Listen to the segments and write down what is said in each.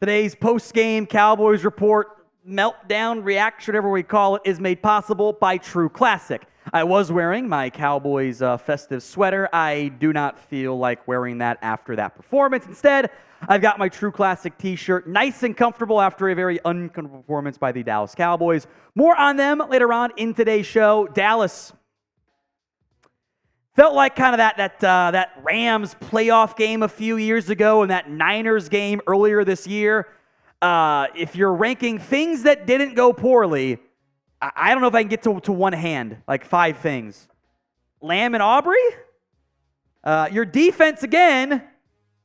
Today's post-game Cowboys Report meltdown reaction, whatever we call it, is made possible by True Classic. I was wearing my Cowboys festive sweater. I do not feel like wearing that after that performance. Instead, I've got my True Classic t-shirt, nice and comfortable after a very uncomfortable performance by the Dallas Cowboys. More on them later on in today's show. Dallas felt like kind of that Rams playoff game a few years ago and that Niners game earlier this year. If you're ranking things that didn't go poorly, I don't know if I can get to one hand, like 5 things. Lamb and Aubrey? Your defense, again,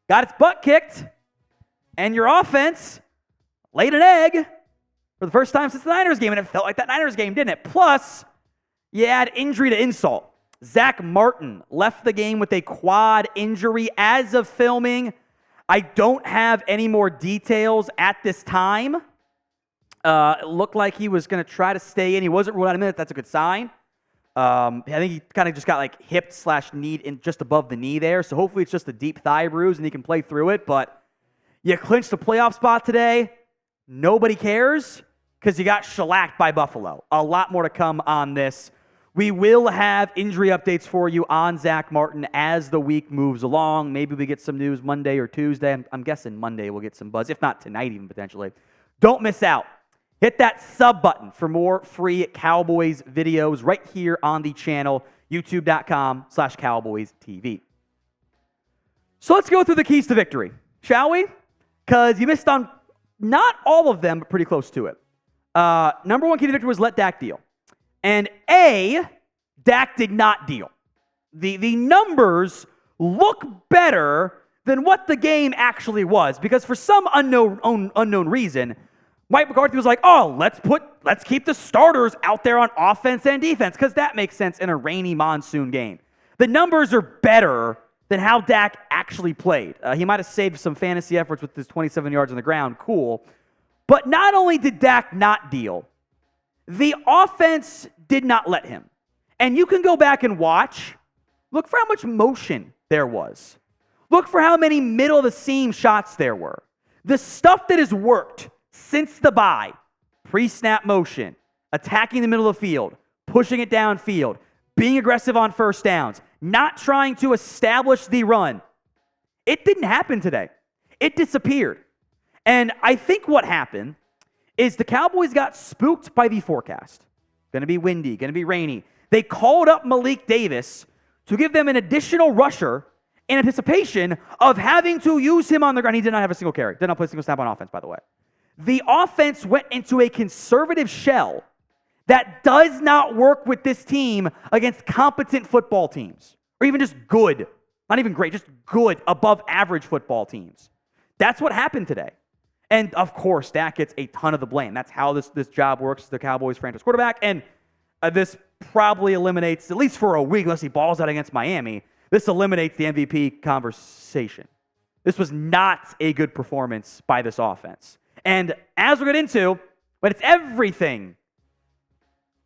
got its butt kicked. And your offense laid an egg for the first time since the Niners game. And it felt like that Niners game, didn't it? Plus, you add injury to insult. Zack Martin left the game with a quad injury as of filming. I don't have any more details at this time. It looked like he was going to try to stay in. He wasn't ruled out in a minute. That's a good sign. I think he kind of just got like hip/knee in just above the knee there. So hopefully it's just a deep thigh bruise and he can play through it. But you clinched a playoff spot today. Nobody cares because you got shellacked by Buffalo. A lot more to come on this. We will have injury updates for you on Zack Martin as the week moves along. Maybe we get some news Monday or Tuesday. I'm guessing Monday we'll get some buzz, if not tonight even potentially. Don't miss out. Hit that sub button for more free Cowboys videos right here on the channel, youtube.com/CowboysTV. So let's go through the keys to victory, shall we? Because you missed on not all of them, but pretty close to it. Number one key to victory was let Dak deal. And Dak did not deal. The numbers look better than what the game actually was, because for some unknown reason, Mike McCarthy was like, oh, let's keep the starters out there on offense and defense, because that makes sense in a rainy monsoon game. The numbers are better than how Dak actually played. He might have saved some fantasy efforts with his 27 yards on the ground, cool. But not only did Dak not deal, the offense did not let him. And you can go back and watch. Look for how much motion there was. Look for how many middle-of-the-seam shots there were. The stuff that has worked since the bye, pre-snap motion, attacking the middle of the field, pushing it downfield, being aggressive on first downs, not trying to establish the run. It didn't happen today. It disappeared. And I think what happened is the Cowboys got spooked by the forecast. Going to be windy, going to be rainy. They called up Malik Davis to give them an additional rusher in anticipation of having to use him on the ground. He did not have a single carry. Did not play a single snap on offense, by the way. The offense went into a conservative shell that does not work with this team against competent football teams, or even just good, not even great, just good, above average football teams. That's what happened today. And, of course, Dak gets a ton of the blame. That's how this job works as the Cowboys franchise quarterback. And this probably eliminates, at least for a week, unless he balls out against Miami, this eliminates the MVP conversation. This was not a good performance by this offense. And as we'll get into, but it's everything,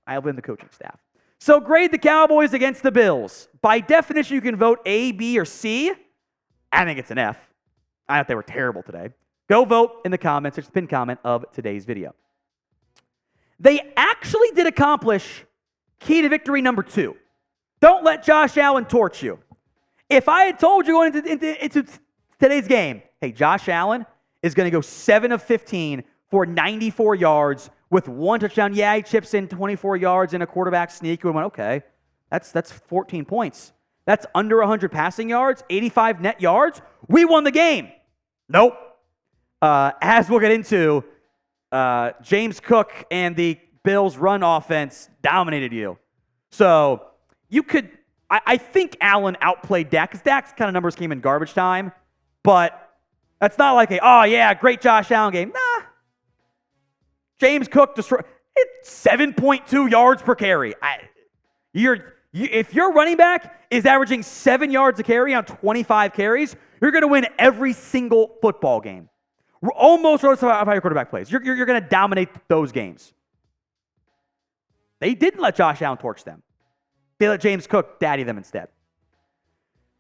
I blame the coaching staff. So grade the Cowboys against the Bills. By definition, you can vote A, B, or C. I think it's an F. I thought they were terrible today. Go vote in the comments. It's the pinned comment of today's video. They actually did accomplish key to victory number 2. Don't let Josh Allen torch you. If I had told you going into today's game, hey, Josh Allen is going to go 7 of 15 for 94 yards with 1 touchdown. Yeah, he chips in 24 yards in a quarterback sneak. We went, okay, that's 14 points. That's under 100 passing yards, 85 net yards. We won the game. Nope. As we'll get into, James Cook and the Bills' run offense dominated you. So you could, I think Allen outplayed Dak, because Dak's kind of numbers came in garbage time, but that's not like great Josh Allen game. Nah. James Cook destroyed 7.2 yards per carry. If your running back is averaging 7 yards a carry on 25 carries, you're going to win every single football game. We're almost regardless of how your quarterback plays. You're going to dominate those games. They didn't let Josh Allen torch them. They let James Cook daddy them instead.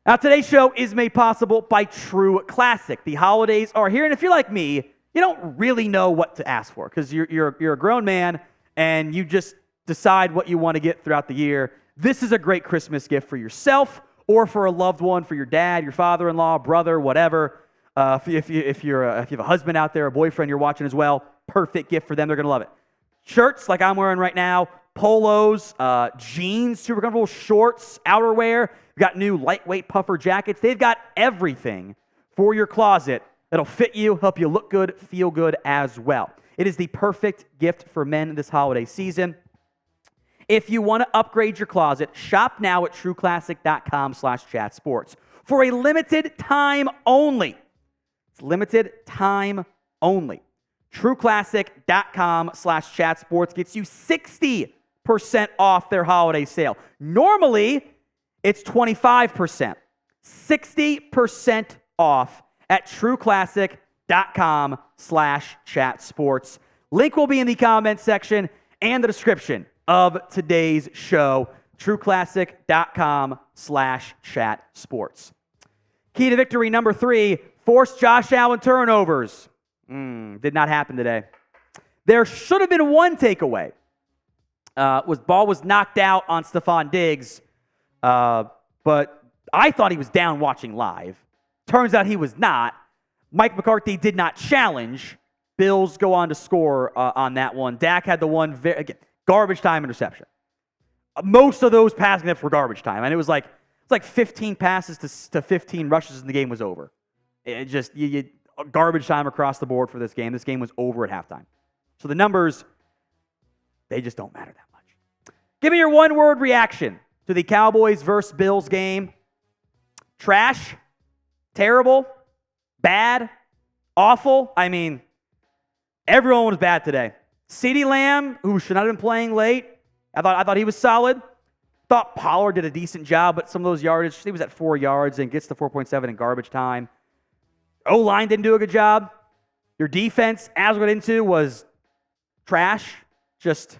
Now, today's show is made possible by True Classic. The holidays are here, and if you're like me, you don't really know what to ask for because you're a grown man and you just decide what you want to get throughout the year. This is a great Christmas gift for yourself or for a loved one, for your dad, your father-in-law, brother, whatever. If you have a husband out there, a boyfriend you're watching as well, perfect gift for them. They're going to love it. Shirts like I'm wearing right now, polos, jeans, super comfortable, shorts, outerwear. We've got new lightweight puffer jackets. They've got everything for your closet that'll fit you, help you look good, feel good as well. It is the perfect gift for men this holiday season. If you want to upgrade your closet, shop now at trueclassic.com/chatsports. For a limited time only. It's limited time only. trueclassic.com/chatsports gets you 60% off their holiday sale. Normally, it's 25%. 60% off at trueclassic.com/chatsports. Link will be in the comment section and the description of today's show. trueclassic.com/chatsports. Key to victory number 3, force Josh Allen turnovers. Did not happen today. There should have been one takeaway. Ball was knocked out on Stephon Diggs, but I thought he was down watching live. Turns out he was not. Mike McCarthy did not challenge. Bills go on to score on that one. Dak had the one, again, garbage time interception. Most of those passing attempts were garbage time, and it was like 15 passes to 15 rushes, and the game was over. It just garbage time across the board for this game. This game was over at halftime. So the numbers, they just don't matter that much. Give me your one-word reaction to the Cowboys versus Bills game. Trash, terrible, bad, awful. I mean, everyone was bad today. CeeDee Lamb, who should not have been playing late, I thought he was solid. Thought Pollard did a decent job, but some of those yardage, he was at 4 yards and gets to 4.7 in garbage time. O-line didn't do a good job. Your defense, as we got into, was trash. Just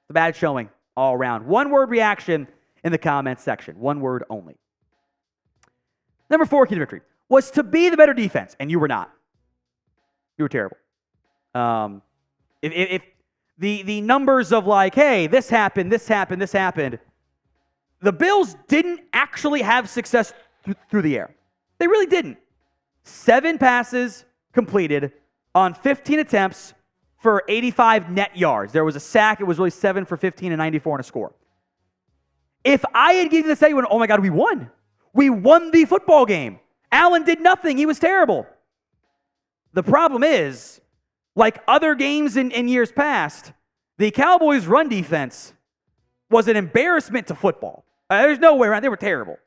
a bad showing all around. One-word reaction in the comments section. One word only. Number 4 key to victory was to be the better defense, and you were not. You were terrible. If the numbers of like, hey, this happened, the Bills didn't actually have success through the air. They really didn't. 7 passes completed on 15 attempts for 85 net yards. There was a sack. It was really 7 for 15 and 94 and a score. If I had given this, you went, oh my God, we won. We won the football game. Allen did nothing. He was terrible. The problem is, like other games in years past, the Cowboys' run defense was an embarrassment to football. There's no way around. They were terrible.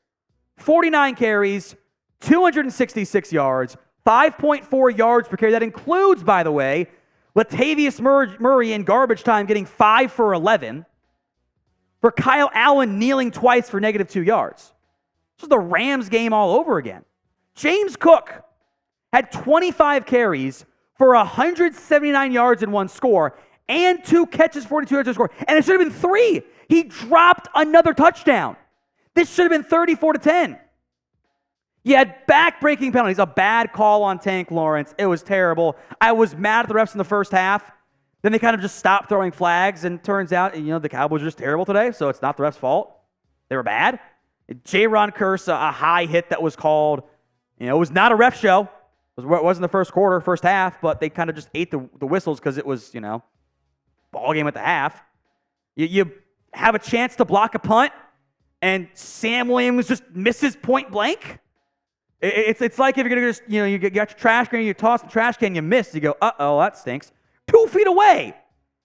49 carries, 266 yards, 5.4 yards per carry. That includes, by the way, Latavius Murray in garbage time getting 5 for 11. For Kyle Allen kneeling twice for -2 yards. This was the Rams game all over again. James Cook had 25 carries for 179 yards and 1 score, and 2 catches, 42 yards and score. And it should have been 3. He dropped another touchdown. This should have been 34-10. You had back-breaking penalties, a bad call on Tank Lawrence. It was terrible. I was mad at the refs in the first half. Then they kind of just stopped throwing flags, and turns out, the Cowboys are just terrible today, so it's not the refs' fault. They were bad. J-Ron Curse, a high hit that was called. It was not a ref show. It wasn't the first quarter, first half, but they kind of just ate the whistles because it was, ball game at the half. You have a chance to block a punt, and Sam Williams just misses point blank. It's like if you're going to just, you got your trash can, you toss the trash can, you miss. You go, uh-oh, that stinks. 2 feet away.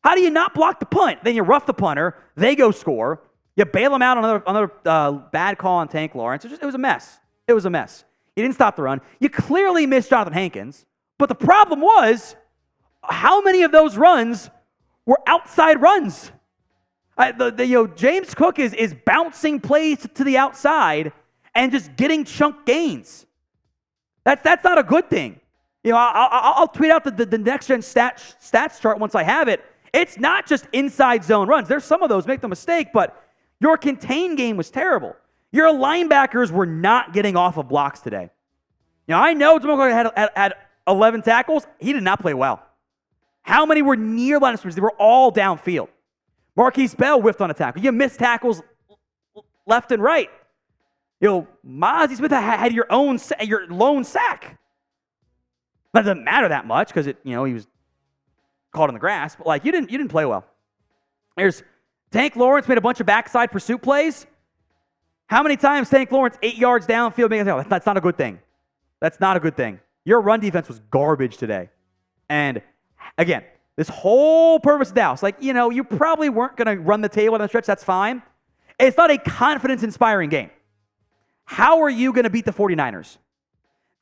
How do you not block the punt? Then you rough the punter. They go score. You bail them out on another bad call on Tank Lawrence. It was a mess. It was a mess. You didn't stop the run. You clearly missed Jonathan Hankins. But the problem was, how many of those runs were outside runs? James Cook is bouncing plays to the outside and just getting chunk gains. That's not a good thing. I'll tweet out the next gen stats chart once I have it. It's not just inside zone runs. There's some of those, make no mistake, but your contain game was terrible. Your linebackers were not getting off of blocks today. I know Jamal had 11 tackles. He did not play well. How many were near line of scrimmage? They were all downfield. Marquise Bell whiffed on a tackle. You missed tackles left and right. Mozzie Smith had your lone sack. That doesn't matter that much because he was caught in the grass. But you didn't play well. There's Tank Lawrence made a bunch of backside pursuit plays. How many times Tank Lawrence 8 yards downfield making a that's not a good thing. That's not a good thing. Your run defense was garbage today. And again, this whole purpose of Dallas, you probably weren't going to run the table on the stretch. That's fine. It's not a confidence-inspiring game. How are you going to beat the 49ers?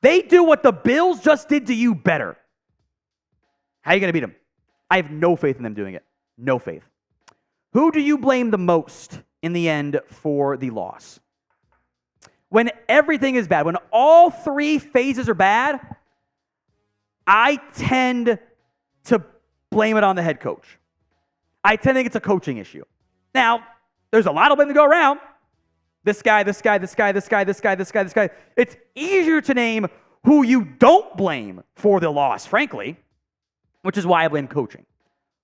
They do what the Bills just did to you better. How are you going to beat them? I have no faith in them doing it. No faith. Who do you blame the most in the end for the loss? When everything is bad, when all three phases are bad, I tend to blame it on the head coach. I tend to think it's a coaching issue. Now, there's a lot of blame to go around. This guy, this guy, this guy, this guy, this guy, this guy, this guy. It's easier to name who you don't blame for the loss, frankly, which is why I blame coaching.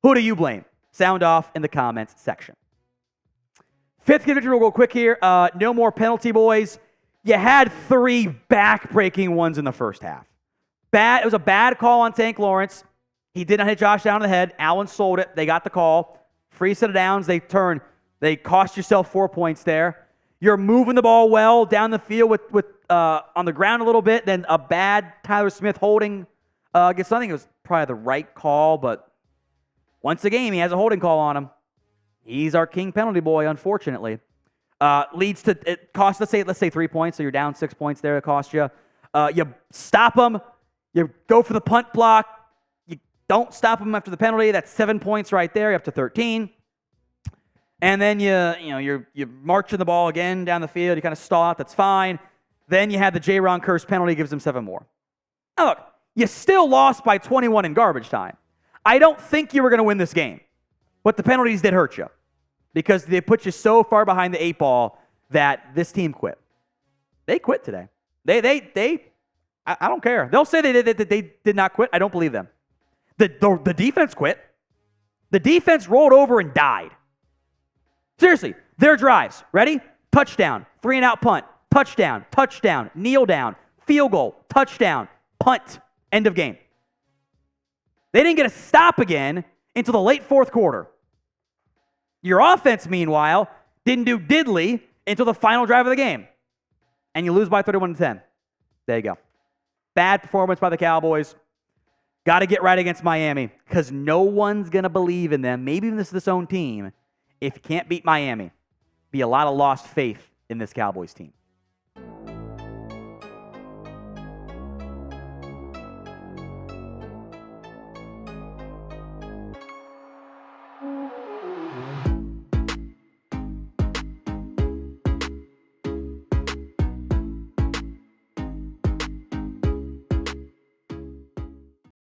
Who do you blame? Sound off in the comments section. Fifth victory, we'll go quick here. No more penalty, boys. You had 3 back-breaking ones in the first half. It was a bad call on Tank Lawrence. He did not hit Josh down in the head. Allen sold it. They got the call. Free set of downs. They cost yourself 4 points there. You're moving the ball well down the field with on the ground a little bit. Then a bad Tyler Smith holding against something. It was probably the right call, but once a game, he has a holding call on him. He's our king penalty boy, unfortunately. Leads to, it costs, let's say 3 points, so you're down 6 points there, it costs you. You stop them, you go for the punt block, you don't stop them after the penalty, that's 7 points right there, you're up to 13. And then you're marching the ball again down the field, you kind of stall out, that's fine. Then you had the J-Ron Curse penalty, gives them 7 more. Now look, you still lost by 21 in garbage time. I don't think you were going to win this game, but the penalties did hurt you because they put you so far behind the 8 ball that this team quit. They quit today. I don't care. They'll say they did not quit. I don't believe them. The defense quit. The defense rolled over and died. Seriously, their drives. Ready? Touchdown, 3-and-out punt, touchdown, touchdown, kneel down, field goal, touchdown, punt, end of game. They didn't get a stop again until the late fourth quarter. Your offense, meanwhile, didn't do diddly until the final drive of the game. And you lose by 31-10. There you go. Bad performance by the Cowboys. Got to get right against Miami because no one's going to believe in them, maybe even this own team, if you can't beat Miami. Be a lot of lost faith in this Cowboys team.